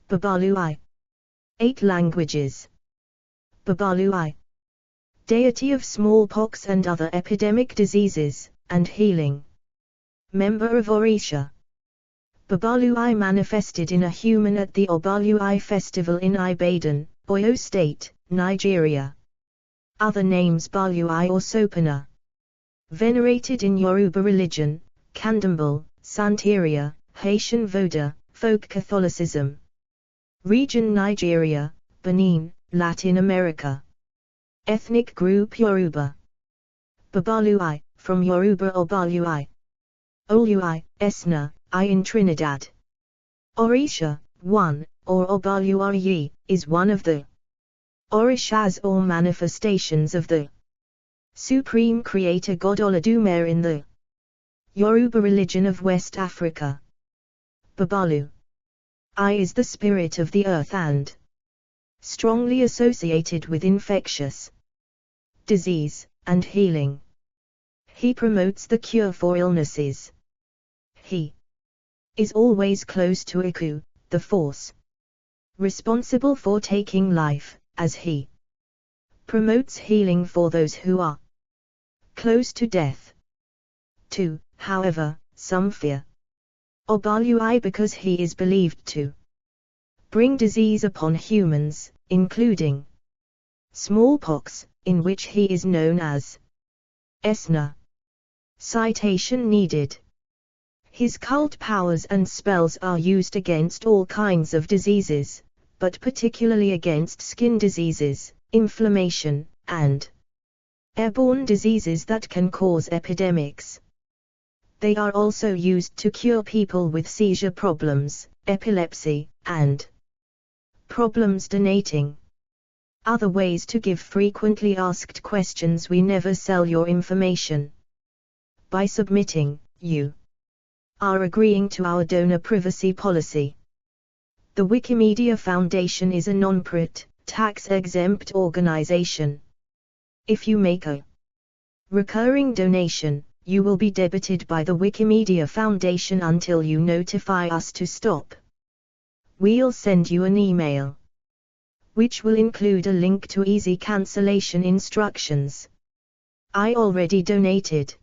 Babalui. 8 languages. Babalui. Deity of smallpox and other epidemic diseases, and healing. Member of Orisha. Babalui manifested in a human at the Obalui festival in Ibadan, Oyo State, Nigeria. Other names Balui or Sopana. Venerated in Yoruba religion, Candomblé, Santeria, Haitian Voda, Folk Catholicism. Region Nigeria, Benin, Latin America. Ethnic group Yoruba. Babalui, from Yoruba Obalui. Olui, Esna, I in Trinidad. Orisha, one, or Obalui, is one of the Orishas or manifestations of the Supreme Creator God Olodumare in the Yoruba religion of West Africa. Babalu. I is the spirit of the earth and strongly associated with infectious disease and healing. He promotes the cure for illnesses. He is always close to Iku, the force responsible for taking life, as he promotes healing for those who are close to death. 2. However, some fear Obalui because he is believed to bring disease upon humans, including smallpox, in which he is known as Esna. Citation needed. His cult powers and spells are used against all kinds of diseases, but particularly against skin diseases, inflammation, and airborne diseases that can cause epidemics. They are also used to cure people with seizure problems, epilepsy, and problems donating. Other ways to give frequently asked questions. We never sell your information. By submitting, you are agreeing to our donor privacy policy. The Wikimedia Foundation is a non-profit, tax-exempt organization. If you make a recurring donation, you will be debited by the Wikimedia Foundation until you notify us to stop. We'll send you an email, which will include a link to easy cancellation instructions. I already donated.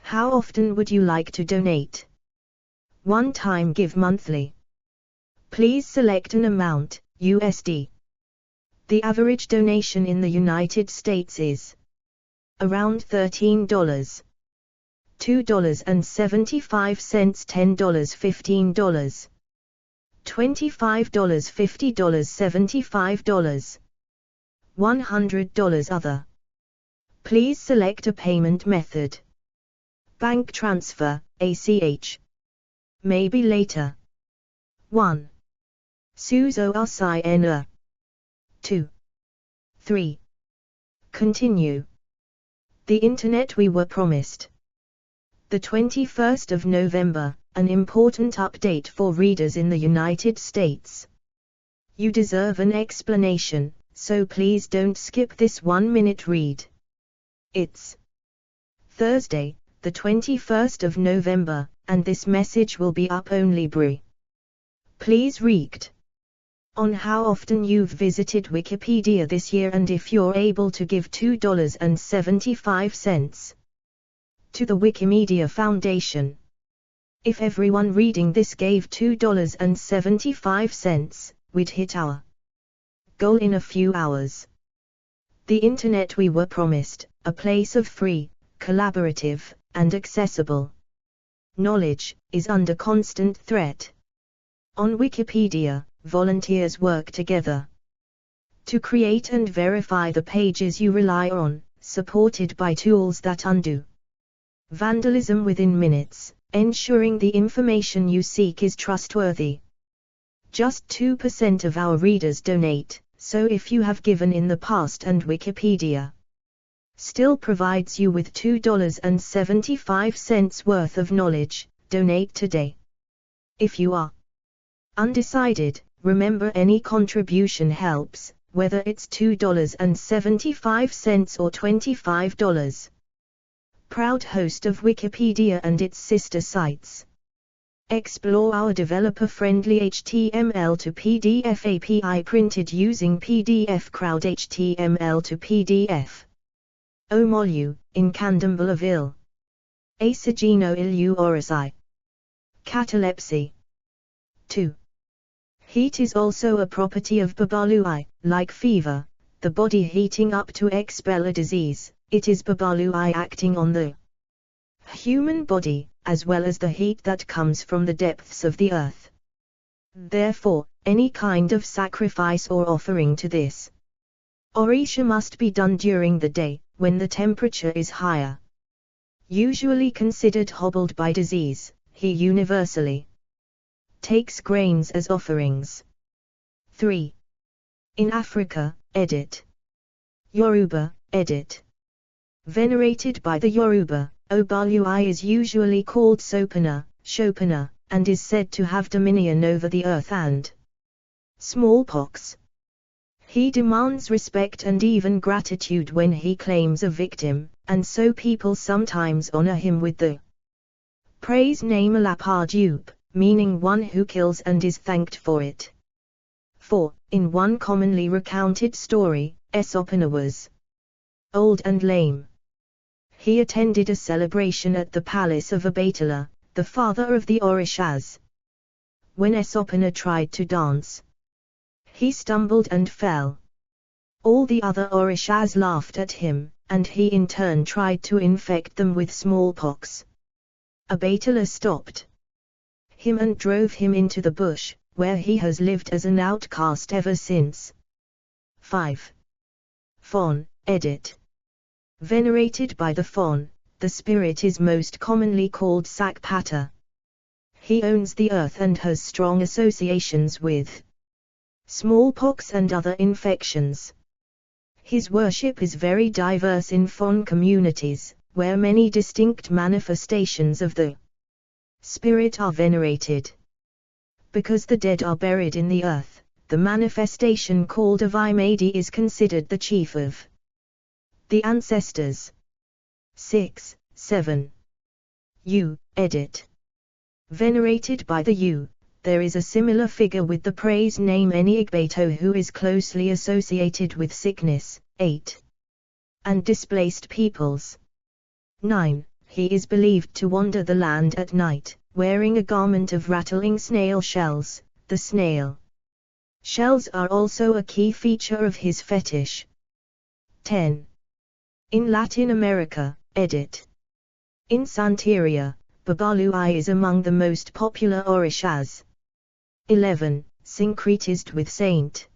How often would you like to donate? One time give monthly. Please select an amount, USD. The average donation in the United States is around $13. $2.75, $10, $15. $25, $50, $75. $100 other. Please select a payment method. Bank transfer, ACH. Maybe later. 1. Suzo Asai 2. 3. Continue. The Internet we were promised. The 21st of November, an important update for readers in the United States. You deserve an explanation, so please don't skip this 1-minute read. It's Thursday, the 21st of November, and this message will be up only briefly. Please read on how often you've visited Wikipedia this year and if you're able to give $2.75 to the Wikimedia Foundation. If everyone reading this gave $2.75, we'd hit our goal in a few hours. The Internet we were promised, a place of free, collaborative, and accessible knowledge, is under constant threat. On Wikipedia, volunteers work together to create and verify the pages you rely on, supported by tools that undo vandalism within minutes, ensuring the information you seek is trustworthy. Just 2% of our readers donate, so if you have given in the past and Wikipedia still provides you with $2.75 worth of knowledge, donate today. If you are undecided, remember any contribution helps, whether it's $2.75 or $25. Proud host of Wikipedia and its sister sites. Explore our developer-friendly HTML to PDF API printed using PDF Crowd HTML to PDF. Omolu, Incandambuleville. Acegino ilu orisi. Catalepsy. 2. Heat is also a property of Babalui, like fever, the body heating up to expel a disease. It is Babalui acting on the human body, as well as the heat that comes from the depths of the earth. Therefore, any kind of sacrifice or offering to this Orisha must be done during the day, when the temperature is higher. Usually considered hobbled by disease, he universally takes grains as offerings. 3. In Africa, edit. Yoruba, edit. Venerated by the Yoruba, Obalui is usually called Sopana, Shopana, and is said to have dominion over the earth and smallpox. He demands respect and even gratitude when he claims a victim, and so people sometimes honor him with the praise name Alapardupe, meaning one who kills and is thanked for it. 4. In one commonly recounted story, Esopana was old and lame. He attended a celebration at the palace of Abatala, the father of the Orishas. When Esopana tried to dance, he stumbled and fell. All the other Orishas laughed at him, and he in turn tried to infect them with smallpox. Abatala stopped him and drove him into the bush, where he has lived as an outcast ever since. 5. Fon, edit. Venerated by the Fon, the spirit is most commonly called Sakpata. He owns the earth and has strong associations with smallpox and other infections. His worship is very diverse in Fon communities, where many distinct manifestations of the spirit are venerated. Because the dead are buried in the earth, the manifestation called Avimadi is considered the chief of the ancestors. 6, 7. U, edit. Venerated by the U, there is a similar figure with the praise name Eniigbeto who is closely associated with sickness. 8. And displaced peoples. 9. He is believed to wander the land at night, wearing a garment of rattling snail shells. The snail shells are also a key feature of his fetish. 10. In Latin America, edit. In Santeria, Babalui is among the most popular Orishas. 11. Syncretized with Saint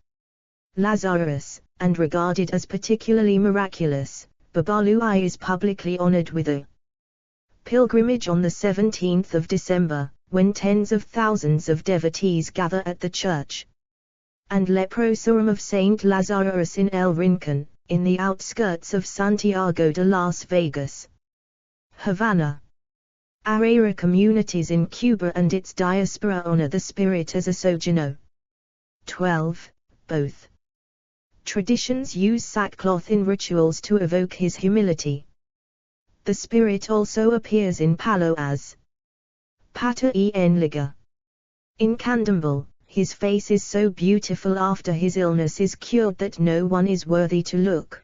Lazarus, and regarded as particularly miraculous, Babalui is publicly honored with a pilgrimage on the 17th of December, when tens of thousands of devotees gather at the church and leprosarum of Saint Lazarus in El Rincon, in the outskirts of Santiago de Las Vegas. Havana. Arara communities in Cuba and its diaspora honor the spirit as a sojourner. 12. Both traditions use sackcloth in rituals to evoke his humility. The spirit also appears in Palo as Pata en Liga. In Candomble, his face is so beautiful after his illness is cured that no one is worthy to look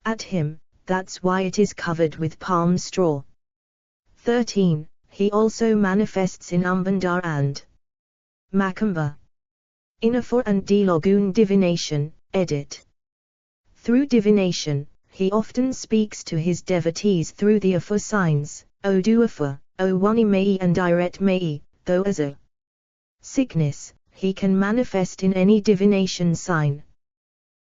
at him, that's why it is covered with palm straw. 13. He also manifests in Umbanda and Macumba. In Afur and Dilogun divination, edit. Through divination, he often speaks to his devotees through the Afur signs, Odu Afur, Owani Mei and Iret Mei, though as a sickness, he can manifest in any divination sign.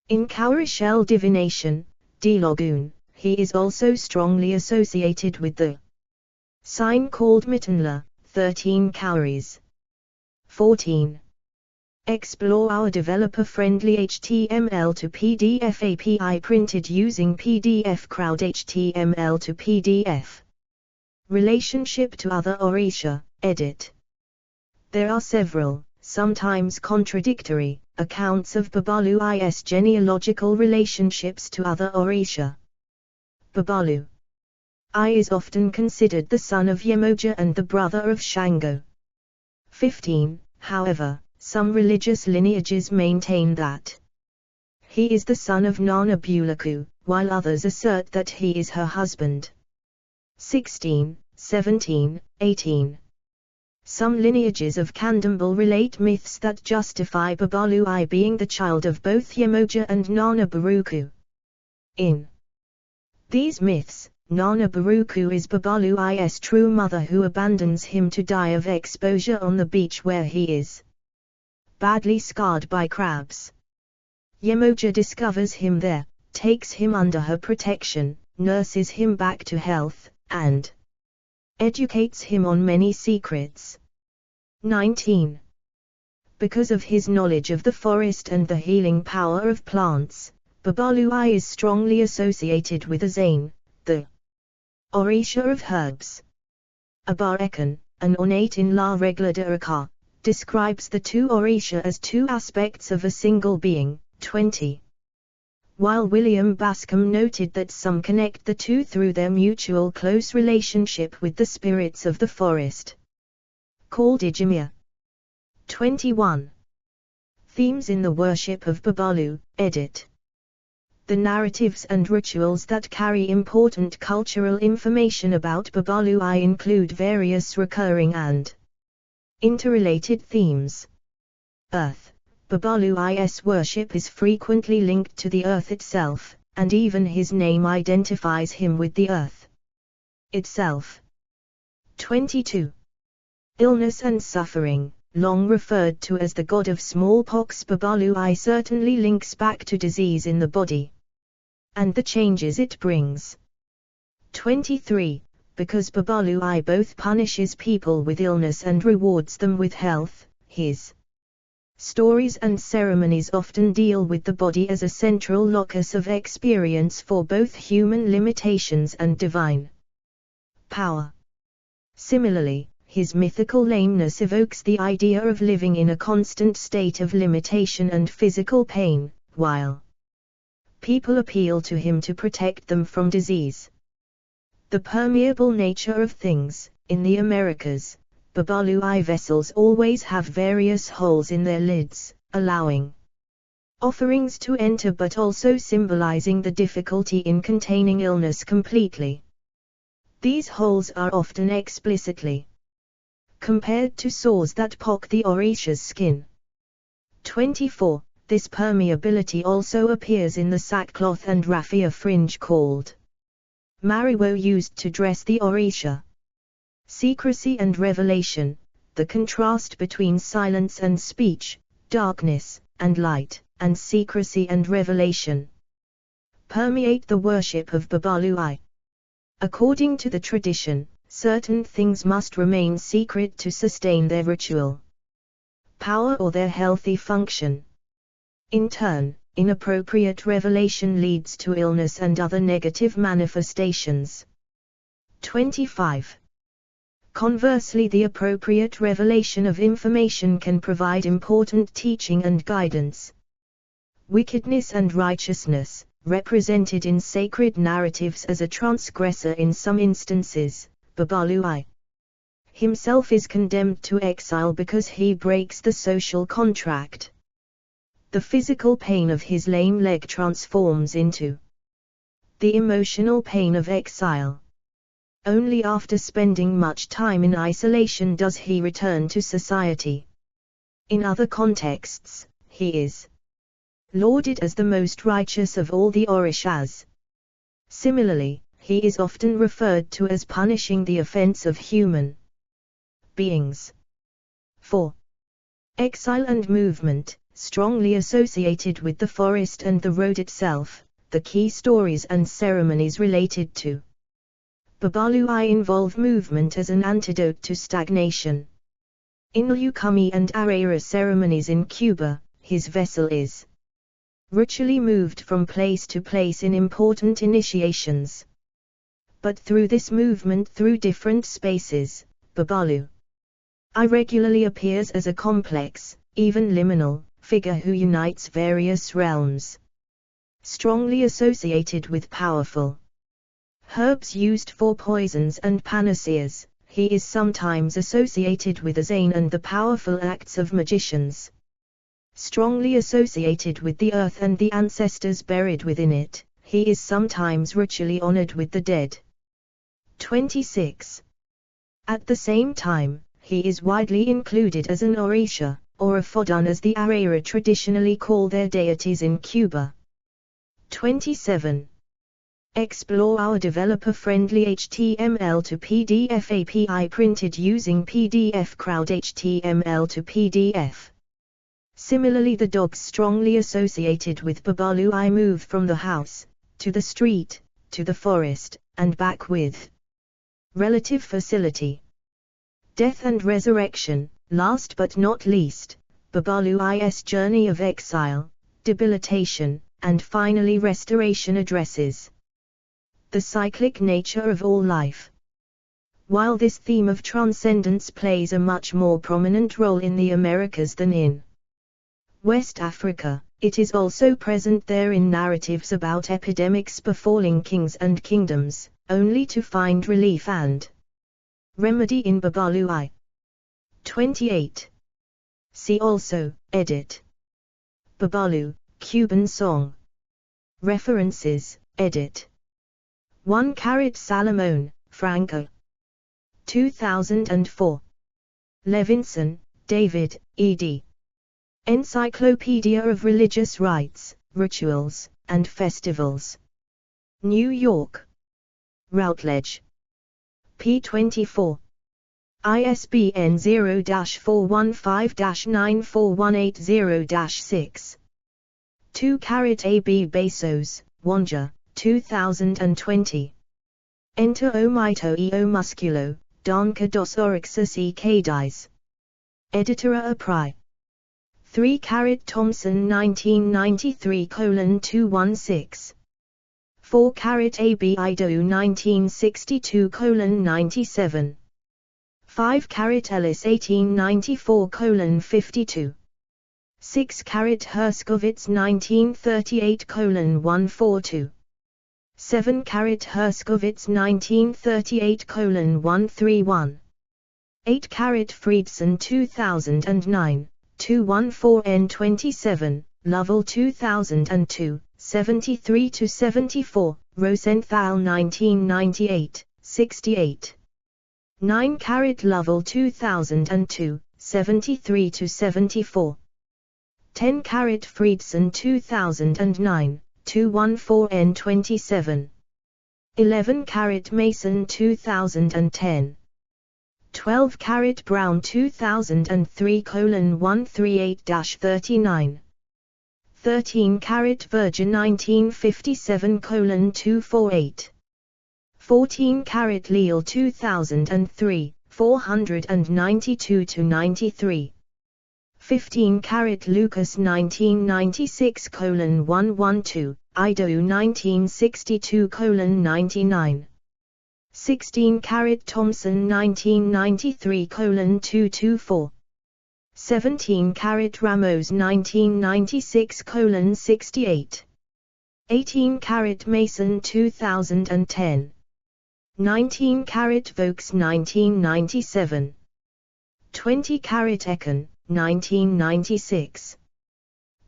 In Kaurishel divination, Dilogun, he is also strongly associated with the sign called Mitanla, 13 cowries. 14. Explore our developer-friendly HTML to PDF API printed using PDF Crowd HTML to PDF. Relationship to other Orisha, edit. There are several, sometimes contradictory, accounts of Babalui's genealogical relationships to other Orisha. Babalu I is often considered the son of Yemoja and the brother of Shango. 15. However, some religious lineages maintain that he is the son of Nana Bulaku, while others assert that he is her husband. 16, 17, 18. Some lineages of Kandambal relate myths that justify Babalu I being the child of both Yemoja and Nana Baruku. In these myths, Nana Baruku is Babalu I's true mother who abandons him to die of exposure on the beach where he is badly scarred by crabs. Yemoja discovers him there, takes him under her protection, nurses him back to health, and educates him on many secrets. 19. Because of his knowledge of the forest and the healing power of plants, Babalu I is strongly associated with Azane, the Orisha of herbs. Abarekan, an ornate in La Regla de Raka, describes the two Orisha as two aspects of a single being. 20. While William Bascom noted that some connect the two through their mutual close relationship with the spirits of the forest, called Ijimia. 21. Themes in the worship of Babalu, edit. The narratives and rituals that carry important cultural information about Babalu I include various recurring and interrelated themes. Earth. Babalu I's worship is frequently linked to the earth itself, and even his name identifies him with the earth itself. 22. Illness and suffering. Long referred to as the god of smallpox, Babalu I certainly links back to disease in the body and the changes it brings. 23. Because Babalu I both punishes people with illness and rewards them with health, his stories and ceremonies often deal with the body as a central locus of experience for both human limitations and divine power. Similarly, his mythical lameness evokes the idea of living in a constant state of limitation and physical pain, while people appeal to him to protect them from disease. The permeable nature of things. In the Americas, Babalu I vessels always have various holes in their lids, allowing offerings to enter but also symbolizing the difficulty in containing illness completely. These holes are often explicitly compared to sores that pock the Orisha's skin. 24. This permeability also appears in the sackcloth and raffia fringe called mariwo used to dress the Orisha. Secrecy and revelation, the contrast between silence and speech, darkness and light, and secrecy and revelation, permeate the worship of Babalu I. According to the tradition, certain things must remain secret to sustain their ritual power or their healthy function. In turn, inappropriate revelation leads to illness and other negative manifestations. 25. Conversely, the appropriate revelation of information can provide important teaching and guidance. Wickedness and righteousness, represented in sacred narratives as a transgressor in some instances, Babalu I himself is condemned to exile because he breaks the social contract. The physical pain of his lame leg transforms into the emotional pain of exile. Only after spending much time in isolation does he return to society. In other contexts, he is lauded as the most righteous of all the Orishas. Similarly, he is often referred to as punishing the offense of human beings. 4. Exile and movement, strongly associated with the forest and the road itself, the key stories and ceremonies related to Babalu I involve movement as an antidote to stagnation. In Lukumi and Arera ceremonies in Cuba, his vessel is ritually moved from place to place in important initiations. But through this movement through different spaces, Babalu I regularly appears as a complex, even liminal, figure who unites various realms. Strongly associated with powerful herbs used for poisons and panaceas, he is sometimes associated with Azane and the powerful acts of magicians. Strongly associated with the earth and the ancestors buried within it, he is sometimes ritually honored with the dead. 26. At the same time, he is widely included as an Orisha, or a Fodun as the Arara traditionally call their deities in Cuba. 27. Explore our developer-friendly HTML to PDF API printed using PDF Crowd HTML to PDF. Similarly, the dogs strongly associated with Babalu move from the house, to the street, to the forest, and back with relative facility. Death and resurrection. Last but not least, Babalu's journey of exile, debilitation, and finally restoration addresses the cyclic nature of all life. While this theme of transcendence plays a much more prominent role in the Americas than in West Africa, it is also present there in narratives about epidemics befalling kings and kingdoms, only to find relief and remedy in Babalu. 28. See also, edit. Babalu, Cuban song. References, edit. 1 Salomon, Franco. 2004. Levinson, David, ed. Encyclopedia of Religious Rites, Rituals, and Festivals. New York. Routledge. p. 24. ISBN 0-415-94180-6. 2 AB Bezos, Wanja, 2020. Enter o mito e o musculo, danca dos orixas e cadis. Editora Apri. 3 Thomson 1993:216. 4 AB Ido 1962:97. 5 Ellis 1894:52. 6 Herskovits 1938:142. 7 Herskovits 1938:131. 8 Friedson 2009, 214N27, Lovell 2002, 73-74, Rosenthal 1998, 68. 9 Lovell 2002, 73-74. 10 Friedson 2009, 214N27. 11 Mason 2010. 12 Brown 2003:138-39. 13 Virgin 1957:248. 14 Leal 2003, 492-93. 15 Lucas 1996:112, Ido 1962:99. 16 Thomson 1993:224. 17 Ramos 1996:68. 18 Mason 2010. 19 Vokes 1997. 20 Ekan, 1996.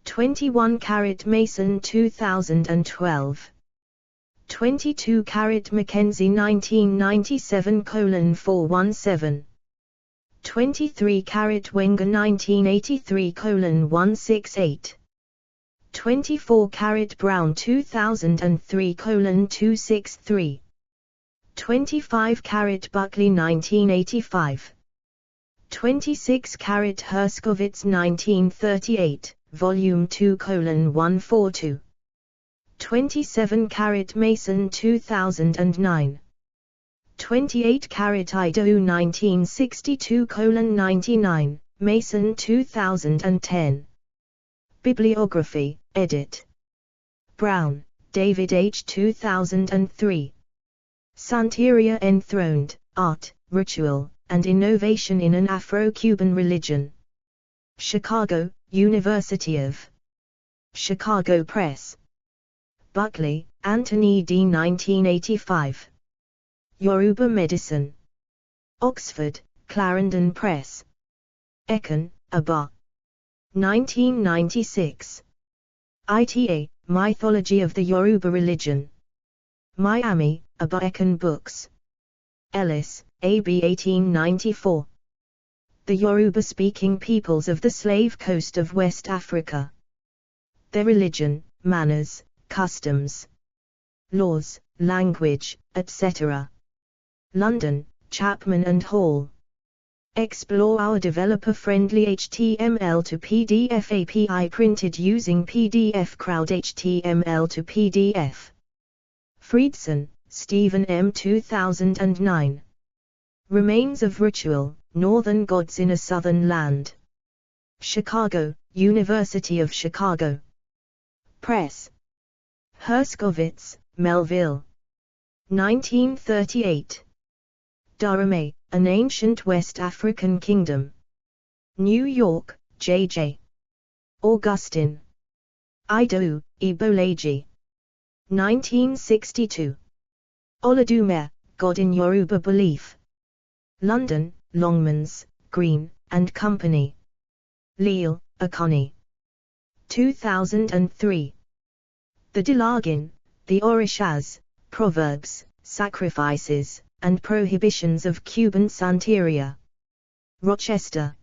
21 Mason 2012. 22 Mackenzie 1997:417. 23 Wenger 1983:168. 24 Brown 2003:263. 25 Buckley 1985. 26 Herskovits 1938, Volume 2:142. 27 Mason 2009. 28 Ido 1962:99, Mason 2010. Bibliography, edit. Brown, David H. 2003. Santeria Enthroned, Art, Ritual, and Innovation in an Afro-Cuban Religion. Chicago, University of Chicago Press. Buckley, Anthony D. 1985. Yoruba Medicine. Oxford, Clarendon Press. Ekan, Aba. 1996. ITA, Mythology of the Yoruba Religion. Miami, Aba Ekan Books. Ellis, A.B. 1894. The Yoruba-speaking peoples of the slave coast of West Africa. Their religion, manners, customs, laws, language, etc. London, Chapman and Hall. Explore our developer-friendly HTML to PDF API printed using PDF Crowd HTML to PDF. Friedson, Stephen M. 2009. Remains of Ritual, Northern Gods in a Southern Land. Chicago, University of Chicago Press. Herskovitz, Melville. 1938. Dahomey, An Ancient West African Kingdom. New York, J.J. Augustine. Ido, Ibolaji. 1962. Oladume, God in Yoruba Belief. London, Longmans, Green, and Company. Leal, Akani. 2003. The Dilagin, the Orishas, Proverbs, Sacrifices, and Prohibitions of Cuban Santeria. Rochester.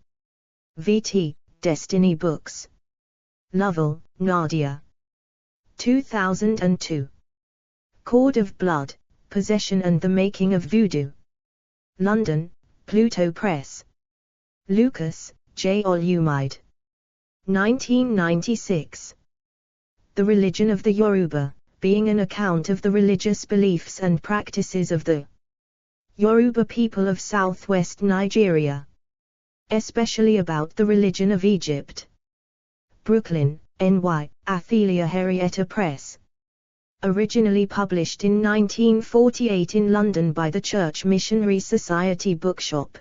V.T., Destiny Books. Lovell, Nadia. 2002. Cord of Blood, Possession and the Making of Voodoo. London, Pluto Press. Lucas, J. Olumide. 1996. The Religion of the Yoruba, being an account of the religious beliefs and practices of the Yoruba people of southwest Nigeria, especially about the religion of Egypt. Brooklyn, NY, Athelia Henrietta Press. Originally published in 1948 in London by the Church Missionary Society Bookshop.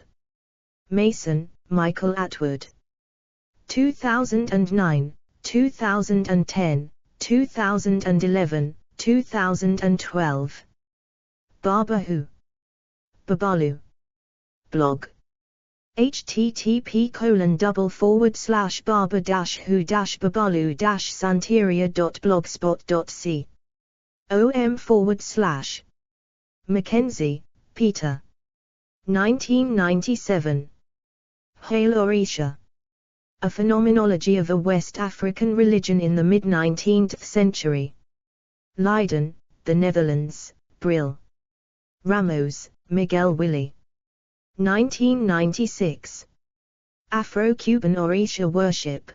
Mason, Michael Atwood. 2009, 2010, 2011, 2012. Barbahu. Babalu. Blog. http://barber-who-babalu-santeria.blogspot.com. Mackenzie, Peter. 1997. Hail Orisha. A Phenomenology of a West African Religion in the Mid-19th Century. Leiden, the Netherlands, Brill. Ramos, Miguel Willi. 1996. Afro-Cuban Orisha Worship.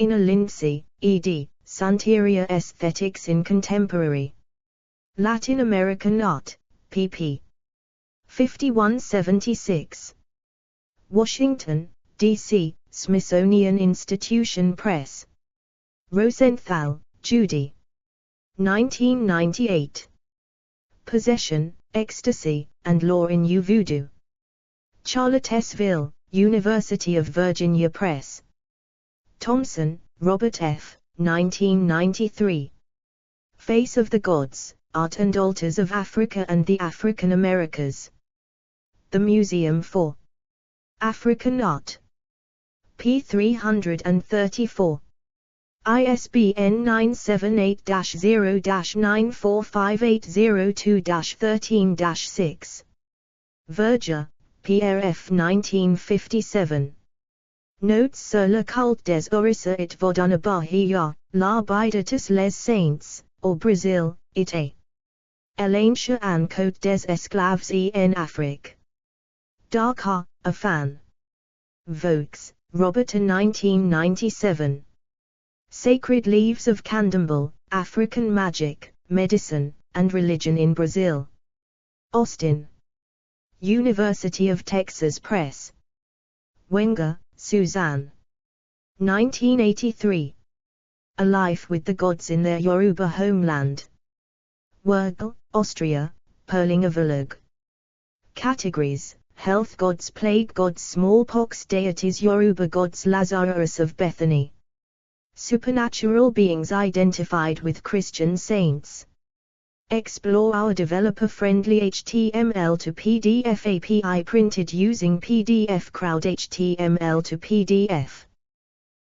Ina Lindsay, ed., Santeria Aesthetics in Contemporary Latin American Art, pp. 5176. Washington, D.C., Smithsonian Institution Press. Rosenthal, Judy. 1998. Possession, Ecstasy, and Law in New Voodoo. Charlottesville, University of Virginia Press. Thompson, Robert F. 1993. Face of the Gods, Art and Altars of Africa and the African Americas. The Museum for African Art. p. 334. ISBN 978-0-945802-13-6. Verger, PRF 1957. Notes sur le culte des Orissa et Vodana Bahia, l'Arbiditus les Saints, au Brésil, it. L'Ancien en Côte des Esclaves en Afrique. Dakar, Afan. Vokes, Robert. 1997. Sacred Leaves of Candomblé, African Magic, Medicine, and Religion in Brazil. Austin. University of Texas Press. Wenger, Suzanne. 1983. A Life with the Gods in Their Yoruba Homeland. Wurgl, Austria, Perlinger Verlag. Categories: Health Gods, Plague Gods, Smallpox Deities, Yoruba Gods, Lazarus of Bethany. Supernatural beings identified with Christian saints. Explore our developer-friendly HTML to PDF API printed using PDF Crowd HTML to PDF.